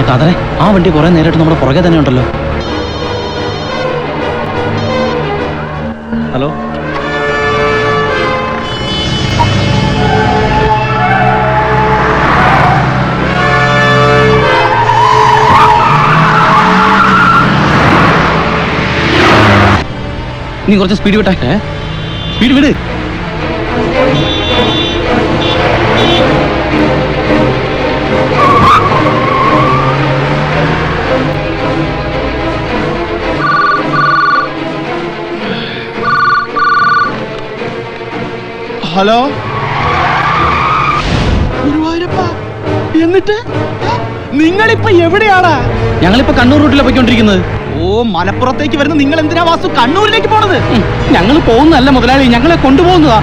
കാതറെ, ആ വണ്ടി കുറെ നേരിട്ട് നമ്മുടെ പുറകെ തന്നെ ഉണ്ടല്ലോ. ഹലോ, നീ കുറച്ച് സ്പീഡ് വിട്ടേ. സ്പീഡ് വിട്. ഹലോ, ഗുരുവായൂരപ്പ, എന്നിട്ട് നിങ്ങളിപ്പോ എവിടെയാടാ? ഞങ്ങളിപ്പോ കണ്ണൂർ റൂട്ടിലാണ് പോയിക്കൊണ്ടിരിക്കുന്നത്. ഓ, മലപ്പുറത്തേക്ക് വരുന്ന നിങ്ങൾ എന്തിനാ വാസു കണ്ണൂരിലേക്ക് പോണത്? ഞങ്ങൾ പോകുന്നതല്ല മുതലാളി, ഞങ്ങളെ കൊണ്ടുപോകുന്നതാ.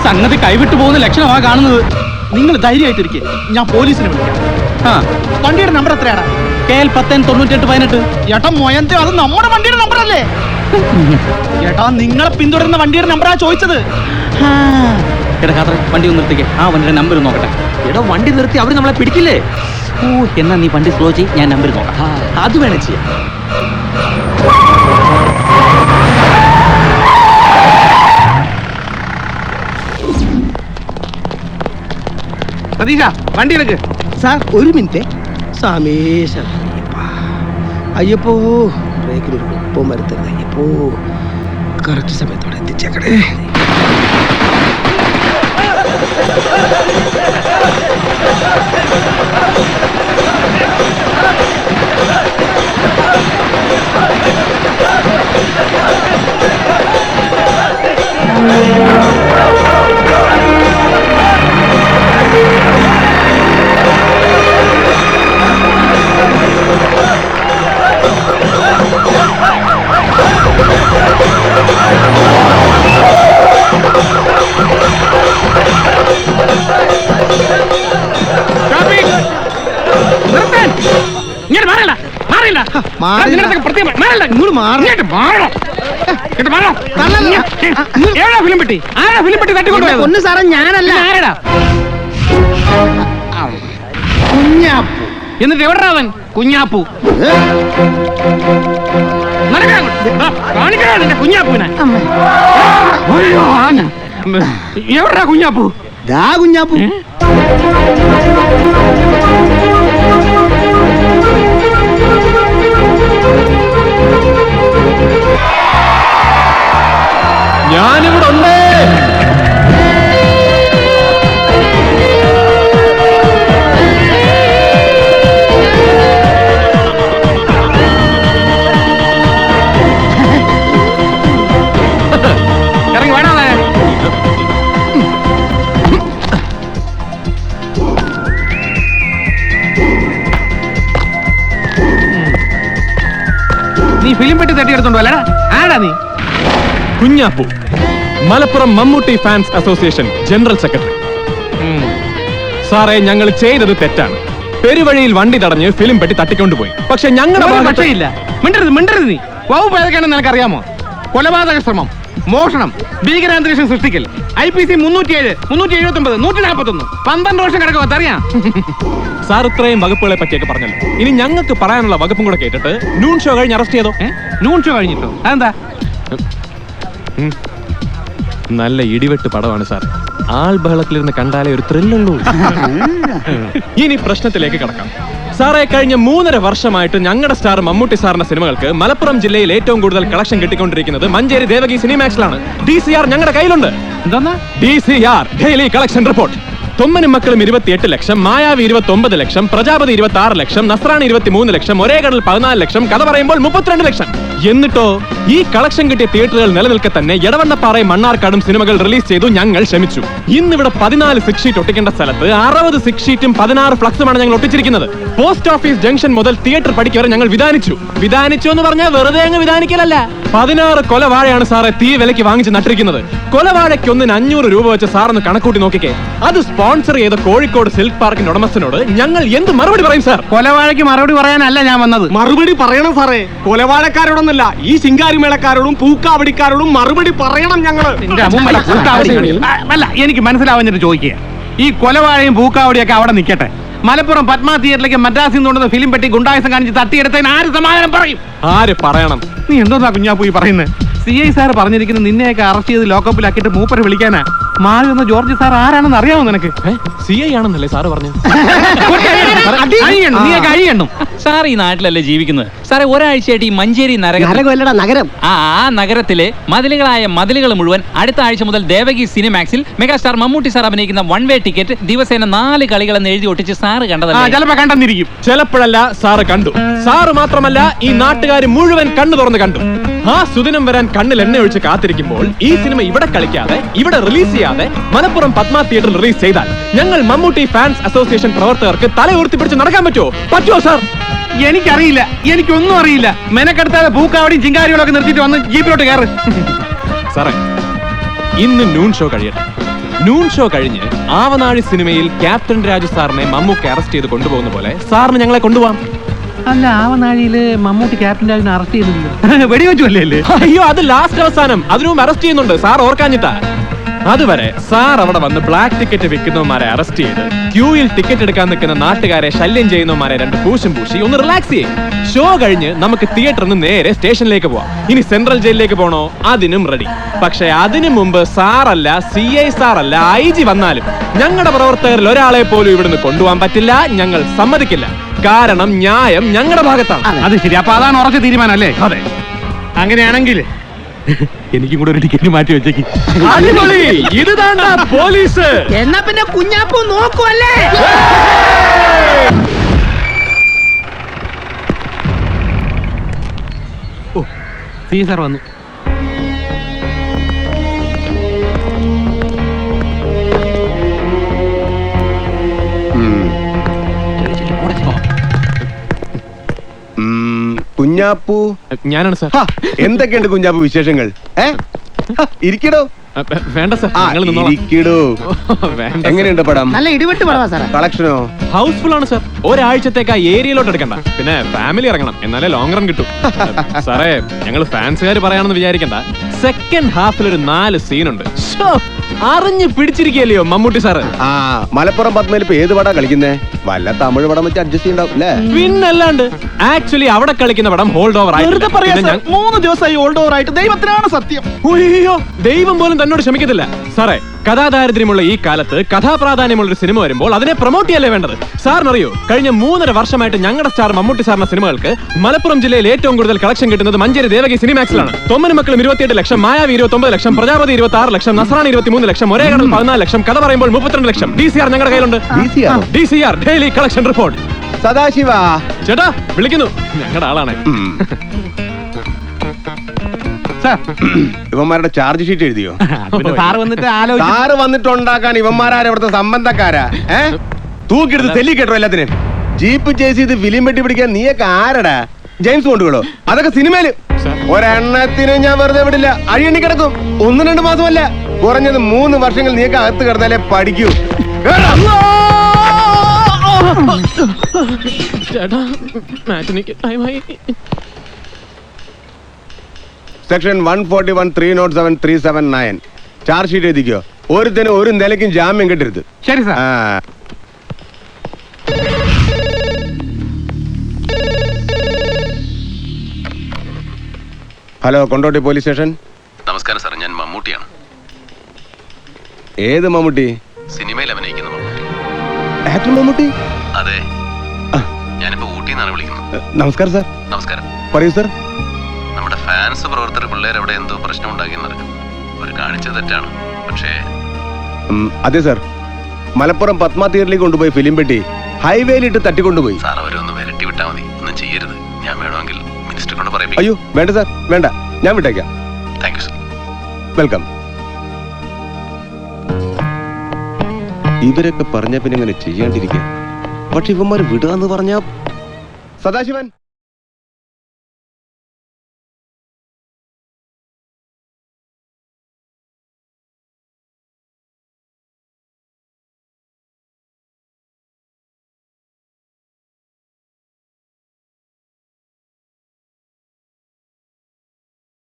സംഗതി കൈവിട്ടു പോകുന്ന ലക്ഷണമാ കാണുന്നത്. നിങ്ങൾ ധൈര്യമായിട്ടിരിക്കെ, ഞാൻ പോലീസിനെ വിളിക്കാം. വണ്ടിയുടെ നമ്പർ എത്രയാടാ? KL 10 98 18. ഏട്ടാ മൊയന്തേ, അത് നമ്മുടെ വണ്ടിയുടെ നമ്പർ അല്ലേ? ഏട്ടാ, നിങ്ങളെ പിന്തുടരുന്ന വണ്ടിയുടെ നമ്പറാ ചോദിച്ചത്. എടാ കാതറെ, വണ്ടി ഒന്ന് നിർത്തിക്കേ. ആ വണ്ടിയുടെ നമ്പർ നോക്കട്ടെ. എടാ വണ്ടി നിർത്തി അവർ നമ്മളെ പിടിക്കില്ലേ? ഓ, എന്നാ നീ വണ്ടി സ്ലോ ചെയ്യ്, ഞാൻ നമ്പർ നോക്കാം. അത് വേണം ചെയ്യാം. സതീഷ, വണ്ടി എടുക്ക്. സാർ ഒരു മിനിറ്റ്. സമേശ അയ്യപ്പോ, ബ്രേക്കിനൊരു കുപ്പം വരുത്തരുത് അയ്യപ്പോ. കറക്റ്റ് സമയത്തോടെ എത്തിച്ചേക്കടേ. ഒന്ന് സാറേ, ഞാനല്ല. കുഞ്ഞാപ്പു. എന്നിട്ട് എവിടെ അവൻ? കുഞ്ഞാപ്പു കുഞ്ഞാപ്പുവിനെ എവിടാ കുഞ്ഞാപ്പു? ദാ കുഞ്ഞാപ്പു. ഞാനിവിടെ ഉണ്ട്. ഇറങ്ങി വേണേ. നീ ഫിലിം പെട്ടി തട്ടിയെടുത്തോണ്ടോ അല്ലടാ? ആടാ നീ? Kunjappu, Malappuram Mammootty fans association general secretary. സാറേ, ഞങ്ങൾ ചെയ്തത് തെറ്റാണ്. പെരുവഴിയിൽ വണ്ടി തടഞ്ഞ് ഫിലിം പെട്ടി തട്ടിക്കൊണ്ടുപോയി. പക്ഷെ ഞങ്ങളുടെ പക്ഷേയില്ല. മിണ്ടരുത് നീ. വകുപ്പ് ഏതൊക്കെയാണെന്ന് നിനക്കറിയാമോ? കൊലപാതക ശ്രമം, മോഷണം, ഭീകരാന്തരീക്ഷം സൃഷ്ടിക്കൽ, IPC 307, 379, 141, 12 വർഷം കിടക്കുമോ അറിയാം. സാർ ഇത്രയും വകുപ്പുകളെ പറ്റിയൊക്കെ പറഞ്ഞല്ലോ. ഇനി ഞങ്ങൾക്ക് പറയാനുള്ള വകുപ്പും കൂടെ കേട്ടിട്ട് നൂൺ ഷോ കഴിഞ്ഞ് അറസ്റ്റ് ചെയ്തോ? നൂൺ ഷോ കഴിഞ്ഞിട്ടോ? അതെന്താ? നല്ല ഇടിവെട്ട് പടമാണ് സാർ. ആൾ ബഹളത്തിലിരുന്ന് കണ്ടാലേ ഒരു ത്രില്ലുള്ളൂ. ഇനി പ്രശ്നത്തിലേക്ക് കടക്കാം. സാറേ, കഴിഞ്ഞ 3.5 വർഷമായിട്ട് ഞങ്ങളുടെ സ്റ്റാർ മമ്മൂട്ടി സാറിന്റെ സിനിമകൾക്ക് മലപ്പുറം ജില്ലയിൽ ഏറ്റവും കൂടുതൽ കളക്ഷൻ കിട്ടിക്കൊണ്ടിരിക്കുന്നത് മഞ്ചേരി ദേവകി സിനിമാക്സിലാണ്. DCR ഞങ്ങളുടെ കയ്യിലുണ്ട്. എന്താ DCR ഡെയിലി കളക്ഷൻ റിപ്പോർട്ട്. തൊമ്മനും മക്കളും 28 ലക്ഷം, മായാവി 29 ലക്ഷം, പ്രജാപതി 26 ലക്ഷം, നസ്രാണി 23 ലക്ഷം, ഒരേ കടൽ 14 ലക്ഷം, കഥ പറയുമ്പോൾ 32 ലക്ഷം. എന്നിട്ടോ ഈ കളക്ഷൻ കിട്ടിയ തിയേറ്ററുകൾ നിലനിൽക്കെ തന്നെ എടവണ്ണപ്പാറയും മണ്ണാർക്കാടും സിനിമകൾ റിലീസ് ചെയ്തു. ഞങ്ങൾ ക്ഷമിച്ചു. ഇന്നിവിടെ 14 സിക്സ് ഷീറ്റ് ഒട്ടിക്കേണ്ട സ്ഥലത്ത് 60 സിക്സ് ഷീറ്റും 16 ഫ്ലക്സുമാണ് ഞങ്ങൾ ഒട്ടിച്ചിരിക്കുന്നത്. പോസ്റ്റ് ഓഫീസ് ജംഗ്ഷൻ മുതൽ തിയേറ്റർ പടിക്ക് വരെ ഞങ്ങൾ വിധാനിച്ചു എന്ന് പറഞ്ഞാൽ വെറുതെ അങ്ങ് വിധാനിക്കലല്ല. 16 കൊലവാഴയാണ് സാറെ തീ വിലയ്ക്ക് വാങ്ങിച്ച് നട്ടിരിക്കുന്നത്. കൊലവാഴയ്ക്ക് ഒന്നിന് 500 രൂപ വെച്ച് സാറൊന്ന് കണക്കൂട്ടി നോക്കിക്കേ. അത് സ്പോൺസർ ചെയ്ത കോഴിക്കോട് സിൽക്ക് പാർക്കിന്റെ ഉടമസ്ഥനോട് ഞങ്ങൾ എന്ത് മറുപടി പറയും സാർ? കൊലവാഴയ്ക്ക് മറുപടി പറയാനല്ല ഞാൻ വന്നത്. മറുപടി പറയണം സാറേ. കൊലവാഴക്കാരോടൊന്നല്ല, ഈ ശിങ്കാരിമേളക്കാരോടും പൂക്കാവടിക്കാരോടും മറുപടി പറയണം ഞങ്ങള്. അല്ല, എനിക്ക് മനസ്സിലാവാഞ്ഞിട്ട് ചോദിക്കുക. ഈ കൊലവാഴയും പൂക്കാവടിയൊക്കെ അവിടെ നിൽക്കട്ടെ. മലപ്പുറം പത്മ തിയേറ്ററിലേക്ക് മദ്രാസിൽ നിന്ന് കൊണ്ടുവന്ന ഫിലിം പെട്ടി ഗുണ്ടായസം കാണിച്ച് തട്ടിയെടുത്തതിന് ആര് സമാധാനം പറയും? ആര് പറയണം? നീ എന്തോന്നാ കുഞ്ഞാപ്പൂ ഈ പറയുന്നത്? CI സാർ പറഞ്ഞിരിക്കുന്നത് നിന്നെയൊക്കെ അറസ്റ്റ് ചെയ്ത് ലോക്കപ്പിലാക്കിയിട്ട് മൂപ്പരെ വിളിക്കാനാ. മാറി വന്ന ജോർജ് സാർ ആരാണെന്ന് അറിയാമോ നിനക്ക്? CI ആണെന്നല്ലേ സാറ് പറഞ്ഞു? നീയൊക്കെ അഴിയണ്ണു. സാർ ഈ നാട്ടിലല്ലേ ജീവിക്കുന്നത്? സാറേ, ഒരാഴ്ചയായിട്ട് ഈ മഞ്ചേരി നഗരം ആ നഗരത്തിലെ മതിലുകൾ മുഴുവൻ അടുത്ത ആഴ്ച മുതൽ ദേവകി സിനിമാക്സിൽ മെഗാസ്റ്റാർ മമ്മൂട്ടി സാർ അഭിനയിക്കുന്ന 1 വേ ടിക്കറ്റ് ദിവസേന 4 കളികളെന്ന് എഴുതി ഒട്ടിച്ച് സാറ് കണ്ടതല്ലേ? ചിലപ്പോ കണ്ടെന്നിരിക്കും. ചിലപ്പോഴല്ല, സാറ് കണ്ടു. സാറ് മാത്രമല്ല, ഈ നാട്ടുകാർ മുഴുവൻ കണ്ണു തുറന്ന് കണ്ടു. ആ സുദിനം വരാൻ കണ്ണിൽ എണ്ണ ഒഴിച്ച് കാത്തിരിക്കുമ്പോൾ ഈ സിനിമ ഇവിടെ കളിക്കാതെ, ഇവിടെ റിലീസ് ചെയ്യാതെ മലപ്പുറം പത്മ തിയേറ്ററിൽ റിലീസ് ചെയ്താൽ ഞങ്ങൾ മമ്മൂട്ടി ഫാൻസ് അസോസിയേഷൻ പ്രവർത്തകർക്ക് തല ഉയർത്തിപ്പിടിച്ച് നടക്കാൻ പറ്റുമോ സാർ? എനിക്കറിയില്ല, എനിക്കൊന്നും അറിയില്ല. മെനക്കെടുത്താതെ പൂക്കാവടിയും ചിങ്കാരികളും ഒക്കെ നിർത്തിയിട്ട് വന്ന് ജീപ്പിലോട്ട് കയറ്. സാറേ, ഇന്ന് നൂൺ ഷോ കഴിയട്ടെ. നൂൺ ഷോ കഴിഞ്ഞ് ആവനാഴി സിനിമയിൽ ക്യാപ്റ്റൻ രാജു സാറിനെ മമ്മൂക്ക് അറസ്റ്റ് ചെയ്ത് കൊണ്ടുപോകുന്ന പോലെ സാറിന് ഞങ്ങളെ കൊണ്ടുപോകാം. അല്ല, ആവനാഴിയില് മമ്മൂട്ടി ക്യാപ്റ്റൻ രാജുവിനെ അറസ്റ്റ് ചെയ്തില്ല, വെടിവെച്ചു അല്ലേ? അയ്യോ, അത് ലാസ്റ്റ് അവസാനം. അതിനു മുമ്പ് അറസ്റ്റ് ചെയ്യുന്നുണ്ട്. സാർ ഓർക്കാഞ്ഞിട്ടാ. അതുവരെ സാർ അവിടെ വന്ന് ബ്ലാക്ക് ടിക്കറ്റ് വിൽക്കുന്നവന്മാരെ അറസ്റ്റ് ചെയ്ത് ക്യൂയിൽ ടിക്കറ്റ് എടുക്കാൻ നിൽക്കുന്ന നാട്ടുകാരെ ശല്യം ചെയ്യുന്നവന്മാരെ 2 പൂശും പൂശി ഒന്ന് റിലാക്സ് ചെയ്യും. ഷോ കഴിഞ്ഞ് നമുക്ക് തിയേറ്ററിൽ നിന്ന് നേരെ സ്റ്റേഷനിലേക്ക് പോവാം. ഇനി സെൻട്രൽ ജയിലിലേക്ക് പോകണോ? അതിനും റെഡി. പക്ഷെ അതിനു മുമ്പ് സാറല്ല, CI സാറല്ല, IG വന്നാലും ഞങ്ങളുടെ പ്രവർത്തകരിൽ ഒരാളെ പോലും ഇവിടുന്ന് കൊണ്ടുപോകാൻ പറ്റില്ല. ഞങ്ങൾ സമ്മതിക്കില്ല. കാരണം ന്യായം ഞങ്ങളുടെ ഭാഗത്താണ്. അത് ശരി. അപ്പൊ അതാണ് ഉറച്ച തീരുമാനം അല്ലേ? അതെ. അങ്ങനെയാണെങ്കിൽ എനിക്കും കൂടെ ഒരു ടിക്കറ്റ് മാറ്റി വെച്ചേക്ക്. അടിപൊളി. ഇതാണ് പോലീസ്. എന്നാ പിന്നെ കുഞ്ഞാപ്പൂ നോക്കുവല്ലേ? CI സാർ വന്നു. കുഞ്ഞാപ്പൂ, ഞാനാണ് സാർ. എന്തൊക്കെയുണ്ട് കുഞ്ഞാപ്പൂ വിശേഷങ്ങൾ? ഇരിക്കടോ. വേണ്ട സാർ, ഞങ്ങൾ നിന്നോളാം. ഇരിക്കടോ. വേണ്ട. എങ്ങനെയുണ്ട് പടം? നല്ല ഇടിവെട്ട് പടവാ സാറേ. കളക്ഷനോ? ഹൗസ്ഫുൾ ആണ് സാർ. ഒരാഴ്ചത്തേക്ക് ആ ഏരിയയിലോട്ട് എടുക്കണ്ട. പിന്നെ ഫാമിലി ഇറങ്ങണം, എന്നാലേ ലോങ് റൺ കിട്ടും. സാറേ, ഞങ്ങൾ ഫാൻസുകാർ പറയാണെന്ന് വിചാരിക്കണ്ട. സെക്കൻഡ് ഹാഫിൽ ഒരു 4 സീനുണ്ട്. അറിഞ്ഞു പിടിച്ചിരിക്കല്ലയോ മമ്മൂട്ടി സാറ്. ആ, മലപ്പുറം പത്മയിൽ ഇപ്പൊ ഏത് പടാ കളിക്കുന്നേ? വല്ല തമിഴ് പടം വെച്ച് അഡ്ജസ്റ്റ് ചെയ്യണ്ടാവും അല്ലേ? പിന്നല്ലാണ്ട്. ആക്ച്വലി അവിടെ കളിക്കുന്ന പടം ഹോൾഡ് ഓവർ ആയി. 3 ദിവസമായി ഹോൾഡ് ഓവർ ആയിട്ട്. ദൈവത്തിനാണ് സത്യം. അയ്യോ, ദൈവം പോലും തന്നോട് ക്ഷമിക്കത്തില്ല സാറേ. കഥാദാരിദ്ര്യമുള്ള ഈ കാലത്ത് കഥാപ്രാധാന്യമുള്ള ഒരു സിനിമ വരുമ്പോൾ അതിനെ പ്രൊമോട്ട് ചെയ്യല്ലേ വേണ്ടത്? സാറിനറിയോ, കഴിഞ്ഞ 3.5 വർഷമായിട്ട് ഞങ്ങളുടെ സ്റ്റാർ മമ്മൂട്ടി സാറിന്റെ സിനിമകൾക്ക് മലപ്പുറം ജില്ലയിൽ ഏറ്റവും കൂടുതൽ കളക്ഷൻ കിട്ടുന്നത് മഞ്ചേരി ദേവകി സിനിമാക്സിലാണ്. തൊമ്മനും മക്കളും 28 ലക്ഷം, മായാവി 29 ലക്ഷം, പ്രജാപതി 26 ലക്ഷം, നസ്രാണി 23 ലക്ഷം, ഒരേ കടൽ 14 ലക്ഷം, കഥ പറയുമ്പോൾ 32 ലക്ഷം. DCR ഞങ്ങളുടെ കയ്യിലുണ്ട്. DCR daily collection report. Sadashiva ചേട്ടാ വിളിക്കുന്നു, ഞങ്ങളുടെ ആളാണ്. ഇവന്മാരുടെ ചാർജ് ഷീറ്റ് എഴുതിയോ? സാറ് വന്നിട്ട് ആലോചിച്ചു. സാറ് വന്നിട്ടുണ്ടാക്കാൻ ഇവന്മാരാരെ ഇവിടുത്തെ സംബന്ധക്കാരാ? തൂക്കിയെടുത്ത് തെല്ലി കേട്ടോ എല്ലാത്തിനും. ജീപ്പ് ചേസ് ചെയ്ത് ഫിലിം വെട്ടി പിടിക്കാൻ നീയൊക്കെ ആരടാ? ജെയിംസ് ബോണ്ടുകളോ? അതൊക്കെ സിനിമയില്. ഒരെണ്ണത്തിന് ഞാൻ വെറുതെ വിടില്ല. അഴിയണ്ണി കിടക്കും. 1-2 മാസമല്ല, കുറഞ്ഞത് 3 വർഷങ്ങൾ നീയൊക്കെ അകത്ത് കിടന്നാലേ പഠിക്കൂ. ചേട്ടാ, മാറ്റിനിക്ക് ടൈമായി. സെക്ഷൻ 141 307 379 ചാർജ് ഷീറ്റ് എഴുതിക്കോ. ഒരുത്തന് ഒരു നിലയ്ക്കും ജാമ്യം കിട്ടരുത്. ശരി sir. Hello, Kondotty police station. നമസ്കാരം സാർ, ഞാൻ മമ്മൂട്ടിയാണ്. ഏത് മമ്മൂട്ടി? സിനിമയിൽ അഭിനയിക്കുന്ന മമ്മൂട്ടി. ആക്ടർ മമ്മൂട്ടി? അതെ, ഞാനിപ്പോ ഊട്ടിയിൽ നിന്നാണ് വിളിക്കുന്നത്. നമസ്കാരം സാർ. നമസ്കാരം. പറയൂ സാർ. നമ്മുടെ ഫാൻസ് പ്രവർത്തകർ പിള്ളേർ അവിടെ എന്തോ പ്രശ്നം ഉണ്ടാക്കിയെന്നറിയാം. അവർ കാണിച്ചത് തെറ്റാണ്, പക്ഷേ അതെ സാർ, മലപ്പുറം പത്മ തിയേറ്ററിലേക്ക് കൊണ്ടുപോയി ഫിലിം പെട്ടി ഹൈവേയിലിട്ട് തട്ടിക്കൊണ്ടുപോയി. സാർ അവരൊന്ന് വിരട്ടി വിട്ടാൽ മതി, ഒന്നും ചെയ്യരുത്. ഞാൻ വേണമെങ്കിൽ മിനിസ്റ്റർ കൊണ്ട് പറയും. അയ്യോ വേണ്ട സാർ, വേണ്ട, ഞാൻ വിട്ടേക്കാം. Thank you sir. വെൽക്കം. ഇവരൊക്കെ പറഞ്ഞ പിന്നെ ഇങ്ങനെ ചെയ്യാണ്ടിരിക്കുക. പക്ഷെ ഇവന്മാർ വിടുക എന്ന് പറഞ്ഞ സദാശിവൻ